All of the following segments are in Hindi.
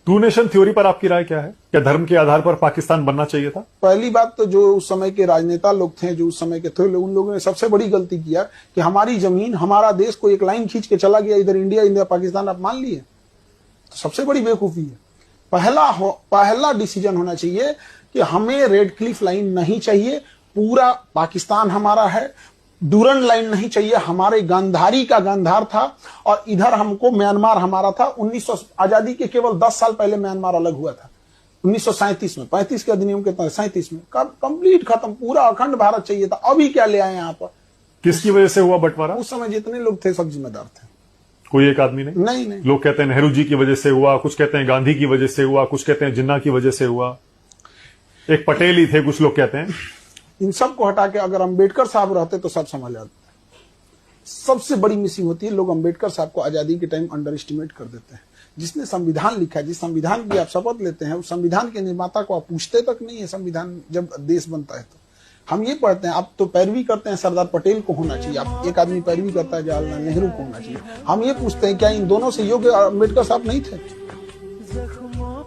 टू नेशन थ्योरी पर आपकी राय क्या है? क्या धर्म के आधार पर पाकिस्तान बनना चाहिए था? पहली बात तो जो उस समय के राजनेता लोग थे, जो उस समय के थे, उन लोगों ने सबसे बड़ी गलती किया कि हमारी जमीन, हमारा देश को एक लाइन खींच के चला गया, इधर इंडिया, इंडिया पाकिस्तान आप मान लिए, तो सबसे बड़ी बेवकूफी है। पहला डिसीजन होना चाहिए कि हमें रेड क्लिफ लाइन नहीं चाहिए, पूरा पाकिस्तान हमारा है। डूरन लाइन नहीं चाहिए, हमारे गांधारी का गांधार था, और इधर हमको म्यांमार हमारा था। 1900 आजादी के केवल 10 साल पहले म्यांमार अलग हुआ था, 1937 में, 35 के अधिनियम के तहत 37 में कंप्लीट खत्म, पूरा अखंड भारत चाहिए था। अभी क्या ले आए यहाँ पर? किसकी वजह से हुआ बंटवारा? उस समय जितने लोग थे सब जिम्मेदार थे, कोई एक आदमी नहीं। नहीं। लोग कहते हैं नेहरू जी की वजह से हुआ, कुछ कहते हैं गांधी की वजह से हुआ, कुछ कहते हैं जिन्ना की वजह से हुआ, एक पटेल ही थे, कुछ लोग कहते हैं। इन सब को हटा के अगर अंबेडकर साहब रहते तो सब संभाल जाते। सबसे बड़ी मिसिंग होती है, लोग अंबेडकर साहब को आजादी के टाइम अंडर एस्टिमेट कर देते हैं। जिसने संविधान लिखा है, जिस संविधान की आप शपथ लेते हैं, उस संविधान के निर्माता को आप पूछते तक नहीं है। संविधान जब देश बनता है तो हम ये पढ़ते हैं, आप तो पैरवी करते हैं सरदार पटेल को होना चाहिए, आप एक आदमी पैरवी करता है जवाहरलाल नेहरू को होना चाहिए। हम ये पूछते हैं क्या इन दोनों से योग्य अंबेडकर साहब नहीं थे?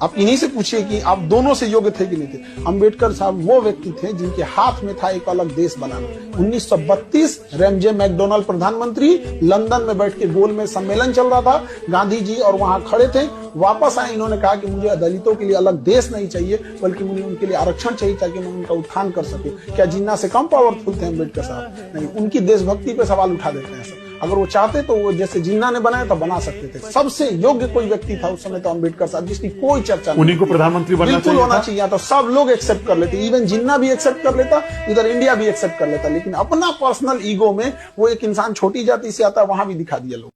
आप इन्हीं से पूछिए कि आप दोनों से योग्य थे कि नहीं थे। अंबेडकर साहब वो व्यक्ति थे जिनके हाथ में था एक अलग देश बनाना। 1932 रैमजे मैकडोनाल्ड प्रधानमंत्री, लंदन में बैठ के गोल में सम्मेलन चल रहा था, गांधी जी और वहां खड़े थे। वापस आए, इन्होंने कहा कि मुझे दलितों के लिए अलग देश नहीं चाहिए, बल्कि मुझे उनके लिए आरक्षण चाहिए ताकि मैं उनका उत्थान कर सकूं। क्या जिन्ना से कम पावरफुल थे अंबेडकर साहब? नहीं, उनकी देशभक्ति पे सवाल उठा देते हैं सब। अगर वो चाहते तो वो जैसे जिन्ना ने बनाया तो बना सकते थे। सबसे योग्य कोई व्यक्ति था उस समय तो अंबेडकर साहब, जिसकी कोई चर्चा नहीं। उन्हीं को प्रधानमंत्री बनना बिल्कुल चाहिए होना चाहिए, तो सब लोग एक्सेप्ट कर लेते, इवन जिन्ना भी एक्सेप्ट कर लेता, इधर इंडिया भी एक्सेप्ट कर लेता। लेकिन अपना पर्सनल ईगो में वो एक इंसान छोटी जाति से आता है, वहां भी दिखा दिया लोग।